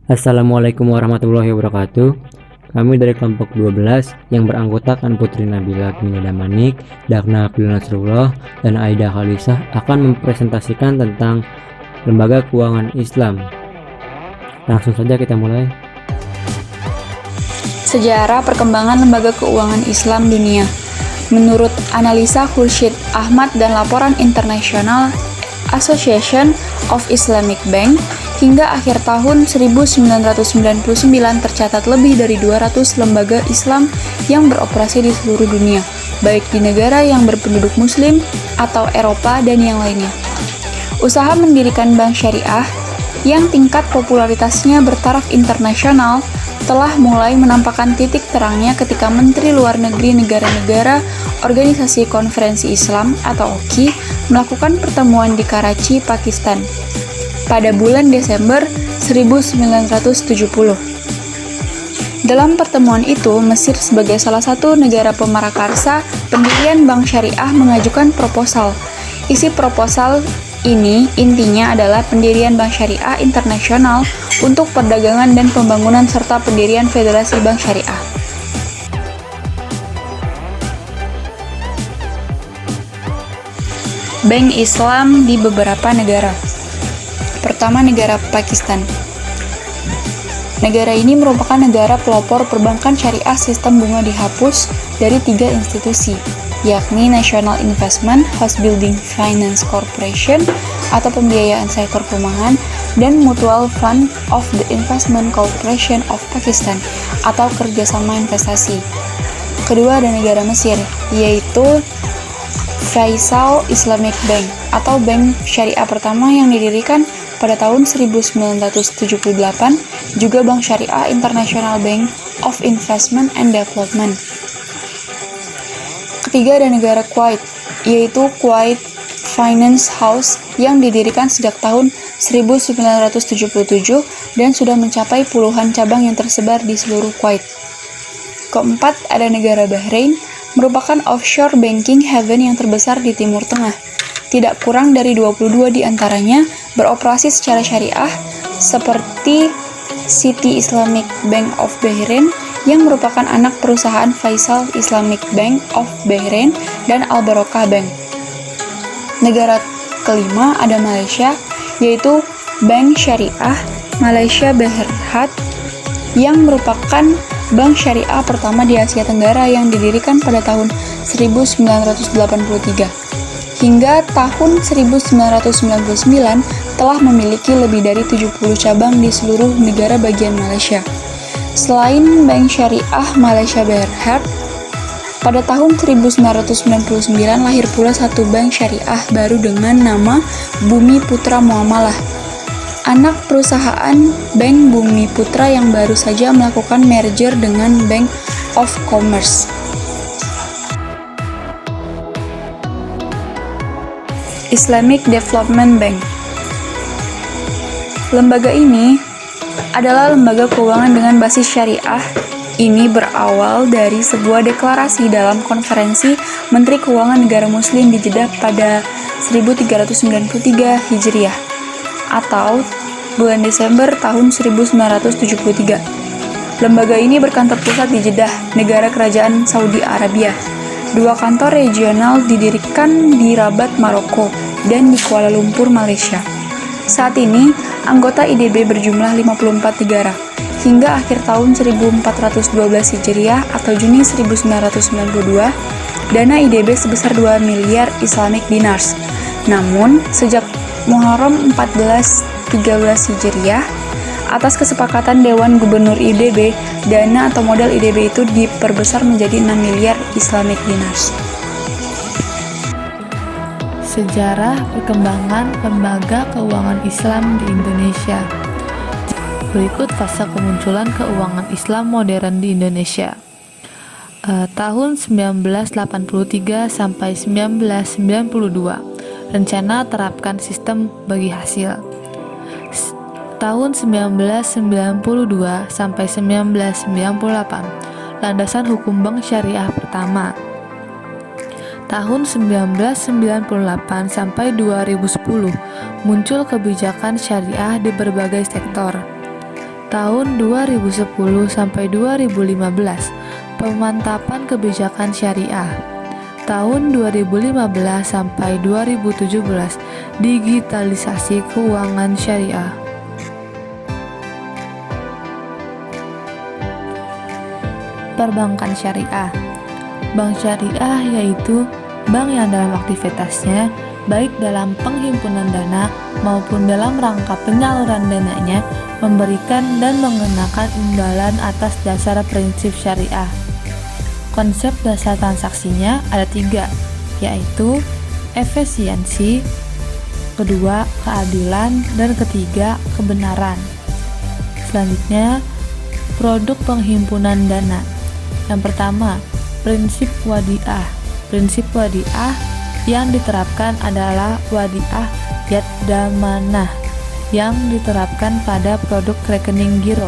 Assalamualaikum warahmatullahi wabarakatuh. Kami dari kelompok 12 yang beranggotakan Putri Nabila Gini Damanik, Dagna Abdul Nasrullah, dan Aida Khalisah akan mempresentasikan tentang lembaga keuangan Islam. Langsung saja kita mulai. Sejarah perkembangan lembaga keuangan Islam dunia. Menurut analisa Khursyid Ahmad dan laporan International Association of Islamic Bank, hingga akhir tahun 1999 tercatat lebih dari 200 lembaga Islam yang beroperasi di seluruh dunia, baik di negara yang berpenduduk muslim atau Eropa dan yang lainnya. Usaha mendirikan bank syariah yang tingkat popularitasnya bertaraf internasional telah mulai menampakkan titik terangnya ketika Menteri Luar Negeri negara-negara Organisasi Konferensi Islam atau OKI melakukan pertemuan di Karachi, Pakistan pada bulan Desember 1970. Dalam pertemuan itu, Mesir sebagai salah satu negara pemarakarsa pendirian bank syariah mengajukan proposal. Isi proposal ini intinya adalah pendirian bank syariah internasional untuk perdagangan dan pembangunan serta pendirian federasi bank syariah. Bank Islam di beberapa negara. Pertama, negara Pakistan. Negara ini merupakan negara pelopor perbankan syariah. Sistem bunga dihapus dari 3 institusi, yakni National Investment House Building Finance Corporation atau pembiayaan sektor perumahan, dan Mutual Fund of the Investment Corporation of Pakistan atau kerjasama investasi. Kedua ada negara Mesir, yaitu Faisal Islamic Bank atau bank syariah pertama yang didirikan pada tahun 1978, juga Bank Syariah International Bank of Investment and Development. Ketiga ada negara Kuwait, yaitu Kuwait Finance House yang didirikan sejak tahun 1977 dan sudah mencapai puluhan cabang yang tersebar di seluruh Kuwait. Keempat ada negara Bahrain, merupakan offshore banking haven yang terbesar di Timur Tengah. Tidak kurang dari 22 di antaranya beroperasi secara syariah, seperti City Islamic Bank of Bahrain yang merupakan anak perusahaan Faisal Islamic Bank of Bahrain dan Al Barakah Bank. Negara kelima ada Malaysia, yaitu Bank Syariah Malaysia Berhad yang merupakan bank syariah pertama di Asia Tenggara yang didirikan pada tahun 1983. Hingga tahun 1999 telah memiliki lebih dari 70 cabang di seluruh negara bagian Malaysia. Selain Bank Syariah Malaysia Berhad, pada tahun 1999 lahir pula satu bank syariah baru dengan nama Bumi Putra Muamalah. Anak perusahaan Bank Bumi Putra yang baru saja melakukan merger dengan Bank of Commerce. Islamic Development Bank. Lembaga ini adalah lembaga keuangan dengan basis syariah. Ini berawal dari sebuah deklarasi dalam konferensi Menteri Keuangan Negara Muslim di Jeddah pada 1393 Hijriah atau bulan Desember tahun 1973. Lembaga ini berkantor pusat di Jeddah, negara kerajaan Saudi Arabia. 2 kantor regional didirikan di Rabat, Maroko, dan di Kuala Lumpur, Malaysia. Saat ini, anggota IDB berjumlah 54 negara. Hingga akhir tahun 1412 Hijriah atau Juni 1992, dana IDB sebesar 2 miliar Islamic dinars. Namun, sejak Muharram 1413 Hijriah, atas kesepakatan Dewan Gubernur IDB, dana atau modal IDB itu diperbesar menjadi 6 miliar Islamic dinars. Sejarah perkembangan lembaga keuangan Islam di Indonesia. Berikut fase kemunculan keuangan Islam modern di Indonesia. Tahun 1983 sampai 1992, rencana terapkan sistem bagi hasil. Tahun 1992 sampai 1998, landasan hukum bank syariah pertama. Tahun 1998 sampai 2010, muncul kebijakan syariah di berbagai sektor. Tahun 2010 sampai 2015, pemantapan kebijakan syariah. Tahun 2015 sampai 2017, digitalisasi keuangan syariah. Perbankan syariah. Bank syariah yaitu bank yang dalam aktivitasnya, baik dalam penghimpunan dana maupun dalam rangka penyaluran dananya, memberikan dan mengenakan imbalan atas dasar prinsip syariah. Konsep dasar transaksinya ada 3, yaitu efisiensi, kedua keadilan, dan ketiga kebenaran. Selanjutnya, produk penghimpunan dana. Yang pertama, prinsip wadiah. Prinsip wadiah yang diterapkan adalah wadiah yadamanah yang diterapkan pada produk rekening giro.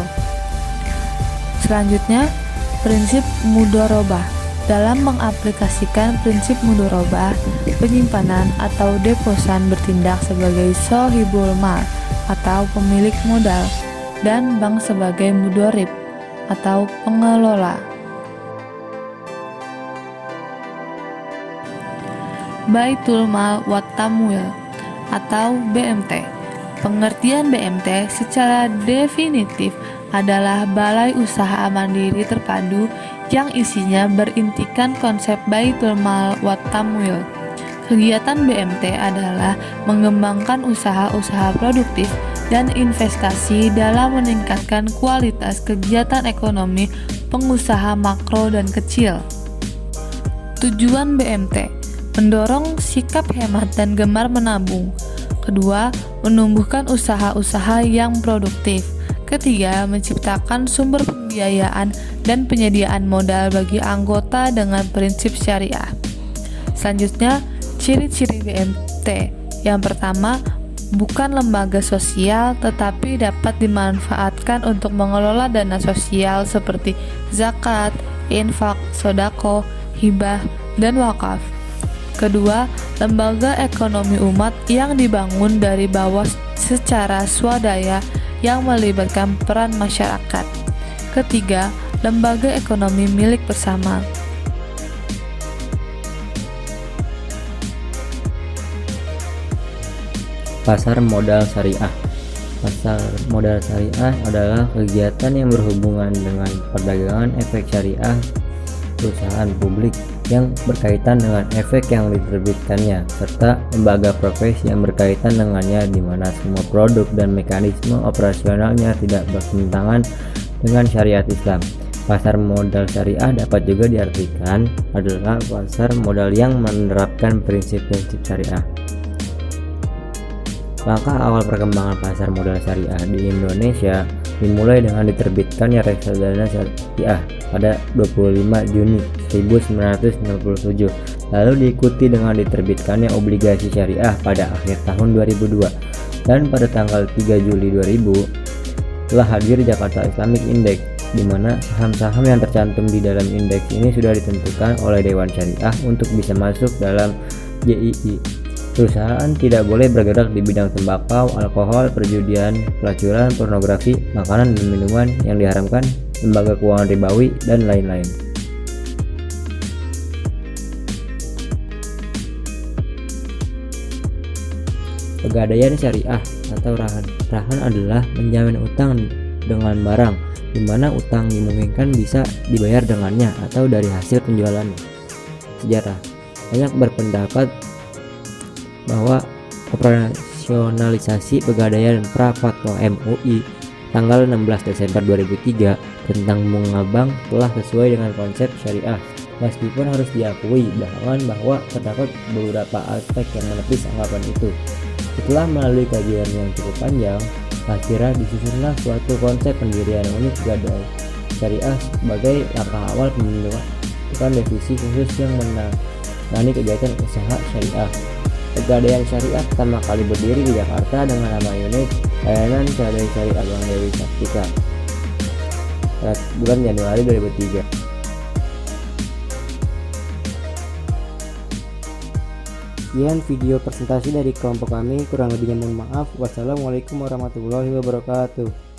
Selanjutnya, prinsip mudharabah. Dalam mengaplikasikan prinsip mudharabah, penyimpanan atau deposan bertindak sebagai sohibul mal atau pemilik modal dan bank sebagai mudharib atau pengelola. Baitul Mal wat Tamwil atau BMT. Pengertian BMT secara definitif adalah balai usaha mandiri terpadu yang isinya berintikan konsep Baitul Mal wat Tamwil. Kegiatan BMT adalah mengembangkan usaha-usaha produktif dan investasi dalam meningkatkan kualitas kegiatan ekonomi pengusaha makro dan kecil. Tujuan BMT: mendorong sikap hemat dan gemar menabung. Kedua, menumbuhkan usaha-usaha yang produktif. Ketiga, menciptakan sumber pembiayaan dan penyediaan modal bagi anggota dengan prinsip syariah. Selanjutnya, ciri-ciri BMT. Yang pertama, bukan lembaga sosial tetapi dapat dimanfaatkan untuk mengelola dana sosial seperti zakat, infak, sodako, hibah, dan wakaf. Kedua, lembaga ekonomi umat yang dibangun dari bawah secara swadaya yang melibatkan peran masyarakat. Ketiga, lembaga ekonomi milik bersama. Pasar modal syariah. Pasar modal syariah adalah kegiatan yang berhubungan dengan perdagangan efek syariah perusahaan publik yang berkaitan dengan efek yang diterbitkannya, serta lembaga profesi yang berkaitan dengannya, di mana semua produk dan mekanisme operasionalnya tidak bertentangan dengan syariat Islam. Pasar modal syariah dapat juga diartikan adalah pasar modal yang menerapkan prinsip-prinsip syariah. Langkah awal perkembangan pasar modal syariah di Indonesia dimulai dengan diterbitkannya reksadana syariah pada 25 Juni 1997, lalu diikuti dengan diterbitkannya obligasi syariah pada akhir tahun 2002, dan pada tanggal 3 Juli 2000 telah hadir Jakarta Islamic Index, di mana saham-saham yang tercantum di dalam indeks ini sudah ditentukan oleh Dewan Syariah untuk bisa masuk dalam JII. Perusahaan tidak boleh bergerak di bidang tembakau, alkohol, perjudian, pelacuran, pornografi, makanan dan minuman yang diharamkan, lembaga keuangan ribawi, dan lain-lain. Pegadaian syariah atau rahan. Rahan adalah menjamin utang dengan barang, di mana utang dimungkinkan bisa dibayar dengannya atau dari hasil penjualannya. Sejarah. Banyak berpendapat bahwa operasionalisasi Pegadaian Pra-Fatwa MUI tanggal 16 Desember 2003 tentang bunga bank telah sesuai dengan konsep syariah, meskipun harus diakui bahwa terdapat beberapa aspek yang menepis anggapan itu. Setelah melalui kajian yang cukup panjang, akhirnya disusunlah suatu konsep pendirian unit Pegadaian syariah sebagai langkah awal pembentukan divisi khusus yang menangani kegiatan usaha syariah. Pegadaian syariah pertama kali berdiri di Jakarta dengan nama unit Layanan Pegadaian Syariah Bank Dewi Sartika pada bulan Januari 2003. Sekian video presentasi dari kelompok kami, kurang lebihnya mohon maaf. Wassalamualaikum warahmatullahi wabarakatuh.